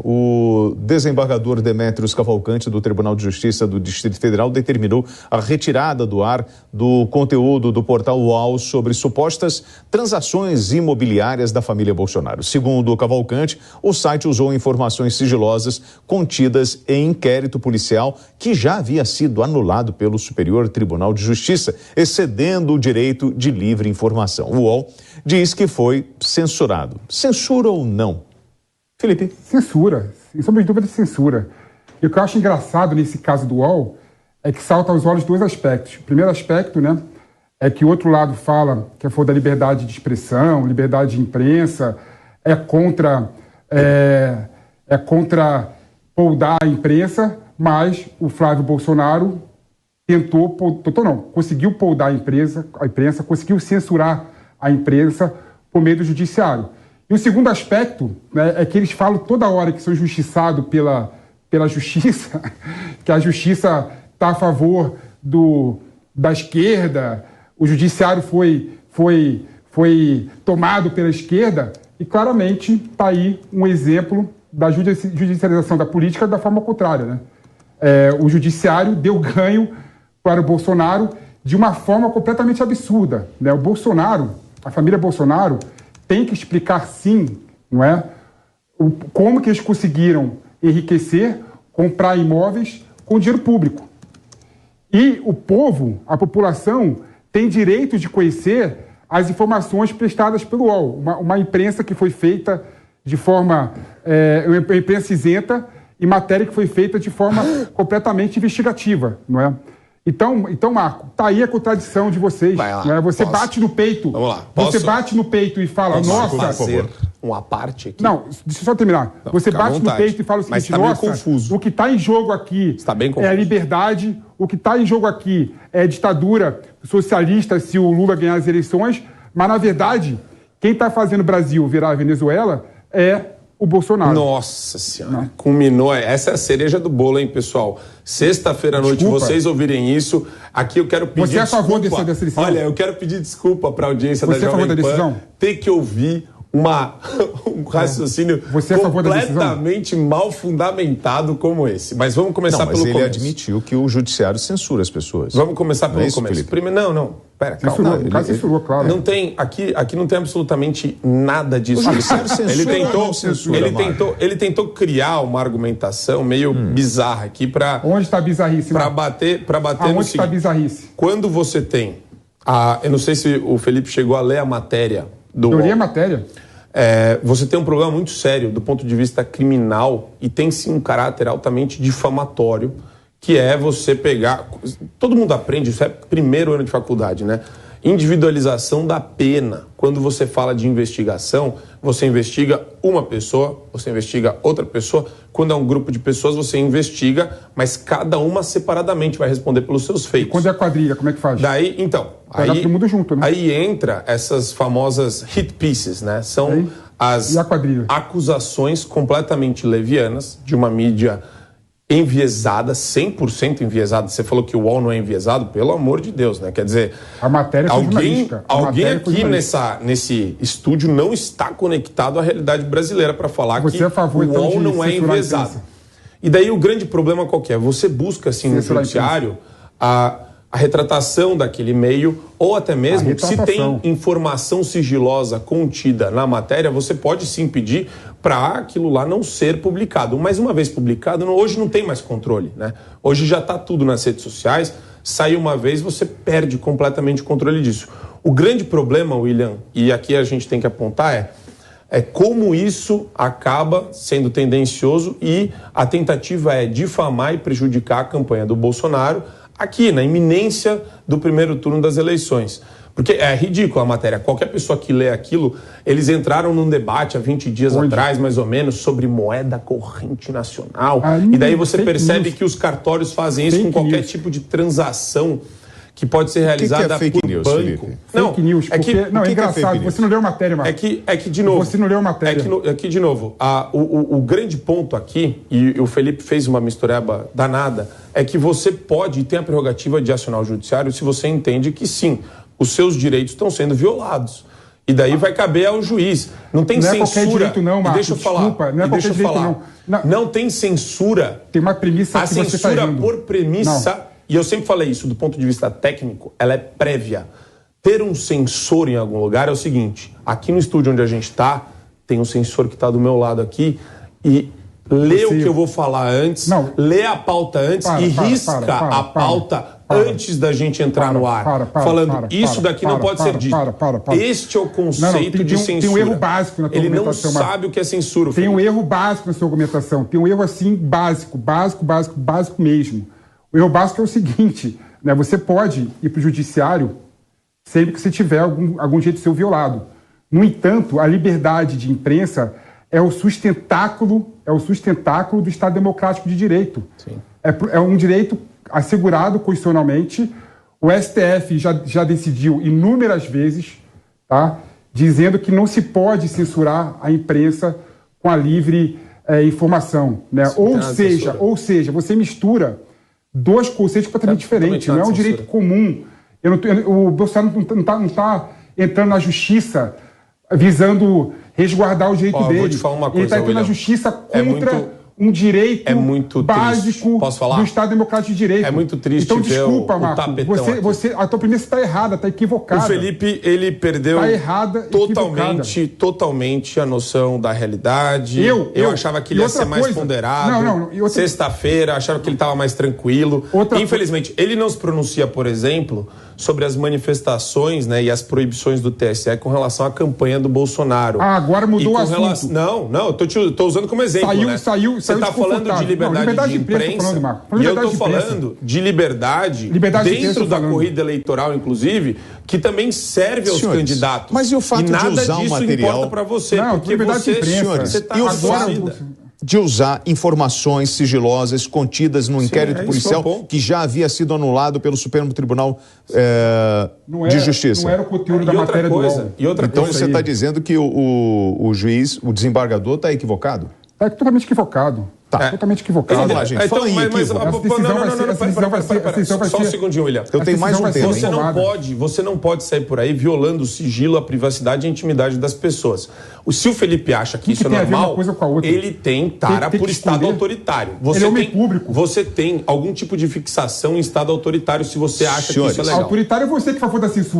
o desembargador Demétrios Cavalcante, do Tribunal de Justiça do Distrito Federal, determinou a retirada do ar do conteúdo do portal UOL sobre supostas transações imobiliárias da família Bolsonaro. Segundo o Cavalcante, o site usou informações sigilosas contidas em inquérito policial que já havia sido anulado pelo Superior Tribunal de Justiça, excedendo o direito de livre informação. O UOL diz que foi censurado. Censura ou não? Felipe? Censura, sem sombra de dúvida, censura. E o que eu acho engraçado nesse caso do UOL é que salta aos olhos dois aspectos. O primeiro aspecto, né, é que o outro lado fala que é a favor da liberdade de expressão, liberdade de imprensa, é contra poldar a imprensa, mas o Flávio Bolsonaro conseguiu poldar a imprensa, conseguiu censurar a imprensa por meio do judiciário. E o segundo aspecto, né, é que eles falam toda hora que são injustiçados pela justiça, que a justiça está a favor da esquerda, o judiciário foi tomado pela esquerda, e claramente está aí um exemplo da judicialização da política da forma contrária, né? O judiciário deu ganho para o Bolsonaro de uma forma completamente absurda, né? O Bolsonaro, a família Bolsonaro, tem que explicar sim, não é? Como que eles conseguiram enriquecer, comprar imóveis com dinheiro público. E o povo, a população, tem direito de conhecer as informações prestadas pelo UOL. Uma imprensa que foi feita de forma... uma imprensa isenta e matéria que foi feita de forma completamente investigativa, não é? Então, Marco, tá aí a contradição de vocês. Né? Você bate no peito. Vamos lá. Você bate no peito e fala, nossa... fazer uma parte aqui? Não, deixa eu só terminar. Não, você bate no peito e fala o seguinte, nossa, o que está em jogo aqui é a liberdade, o que está em jogo aqui é a ditadura socialista se o Lula ganhar as eleições, mas, na verdade, quem está fazendo o Brasil virar a Venezuela é o Bolsonaro. Nossa Senhora, culminou. Essa é a cereja do bolo, hein, pessoal? Sexta-feira à noite, vocês ouvirem isso. Aqui eu quero pedir desculpa. Você é a favor dessa decisão? Olha, eu quero pedir desculpa para a audiência da Jovem Pan. Você é a favor da decisão? Ter que ouvir um raciocínio completamente mal fundamentado como esse. Mas vamos começar pelo começo. Mas ele admitiu que o judiciário censura as pessoas. Vamos começar pelo começo. Primeiro, Pera, calma. O cara censurou, claro. Não tem, aqui não tem absolutamente nada disso. O judiciário censura, ele tentou criar uma argumentação meio bizarra aqui para... Onde está a bizarrice? Para bater Onde está a bizarrice? Quando você tem... eu não sei se o Felipe chegou a ler a matéria do... Eu li a matéria. Você tem um problema muito sério do ponto de vista criminal e tem sim um caráter altamente difamatório, que é você pegar... Todo mundo aprende, isso é primeiro ano de faculdade, né? Individualização da pena. Quando você fala de investigação, você investiga uma pessoa, você investiga outra pessoa. Quando é um grupo de pessoas, você investiga, mas cada uma separadamente vai responder pelos seus feitos. E quando é quadrilha, como é que faz? Daí, então... todo mundo junto, né? Aí entra essas famosas hit pieces, né? São as acusações completamente levianas de uma mídia enviesada, 100% enviesada. Você falou que o UOL não é enviesado, pelo amor de Deus, né? Quer dizer, a matéria alguém aqui nesse estúdio não está conectado à realidade brasileira para falar que o UOL não é enviesado. E daí o grande problema qual que é? Você busca, assim, no judiciário a retratação daquele e-mail, ou até mesmo, se tem informação sigilosa contida na matéria, você pode sim pedir para aquilo lá não ser publicado. Mas uma vez publicado, hoje não tem mais controle, né? Hoje já está tudo nas redes sociais, saiu uma vez, você perde completamente o controle disso. O grande problema, William, e aqui a gente tem que apontar, é como isso acaba sendo tendencioso e a tentativa é difamar e prejudicar a campanha do Bolsonaro aqui, na iminência do primeiro turno das eleições. Porque é ridículo a matéria. Qualquer pessoa que lê aquilo, eles entraram num debate há 20 dias atrás, mais ou menos, sobre moeda corrente nacional. E daí você percebe que os cartórios fazem isso com qualquer tipo de transação que pode ser realizada por banco. Felipe? Fake news, é engraçado. Você não leu a matéria, Marcos. É que, de novo... Você não leu a matéria. De novo, o grande ponto aqui, e o Felipe fez uma mistureba danada, é que você pode e tem a prerrogativa de acionar o judiciário se você entende que, sim, os seus direitos estão sendo violados. E daí vai caber ao juiz. Não tem censura. Não é qualquer direito não, Marco. Deixa eu falar. Desculpa, não é qualquer direito não. Não tem censura. Tem uma premissa que você está errando. A censura por premissa, e eu sempre falei isso, do ponto de vista técnico, ela é prévia. Ter um censor em algum lugar é o seguinte, aqui no estúdio onde a gente está, tem um censor que está do meu lado aqui e lê o que eu vou falar antes, lê a pauta antes e risca a pauta antes da gente entrar no ar, falando isso daqui não pode ser dito. Este é o conceito de censura. Tem um erro básico na tua argumentação. Ele não sabe o que é censura. Tem um erro básico na sua argumentação. Tem um erro assim básico mesmo. O erro básico é o seguinte, né? Você pode ir para o judiciário sempre que você tiver algum jeito de ser violado. No entanto, a liberdade de imprensa é o sustentáculo do Estado Democrático de Direito. Sim. É um direito assegurado constitucionalmente. O STF já decidiu inúmeras vezes, tá, dizendo que não se pode censurar a imprensa com a livre informação. Né? Ou seja, você mistura dois conceitos completamente diferentes. Não é um direito comum. O Bolsonaro não está entrando na justiça visando resguardar o direito dele. Vou te falar uma coisa, ele está entrando na justiça contra um direito básico do Estado Democrático de Direito. É muito triste. Então, desculpa, Marco. A tua premissa está errada, está equivocada. O Felipe, ele perdeu totalmente a noção da realidade. Eu achava que ele ia ser mais ponderado. Sexta-feira, achava que ele estava mais tranquilo. Infelizmente, ele não se pronuncia, por exemplo, sobre as manifestações, né, e as proibições do TSE com relação à campanha do Bolsonaro. Agora mudou o assunto. Não, eu tô usando como exemplo. Você está falando de liberdade de imprensa, e eu estou falando de liberdade dentro da corrida eleitoral, inclusive, que também serve aos candidatos. Mas e o fato de usar o material... importa para você, porque você está de usar informações sigilosas contidas no inquérito policial que já havia sido anulado pelo Supremo Tribunal de Justiça. Não era o conteúdo da matéria do UOL. Então você está dizendo que o juiz, o desembargador, está equivocado? Está totalmente equivocado. Totalmente equivocado. Vamos lá, gente. Fala em equívoco. Só um segundinho, William. Eu tenho mais um tema. Você não pode sair por aí violando o sigilo, a privacidade e a intimidade das pessoas. Se o Felipe acha que isso é normal, ele tem tara por Estado autoritário. Ele é homem público. Você tem algum tipo de fixação em Estado autoritário se você acha que isso é legal. Autoritário é você que foi a favor da censura.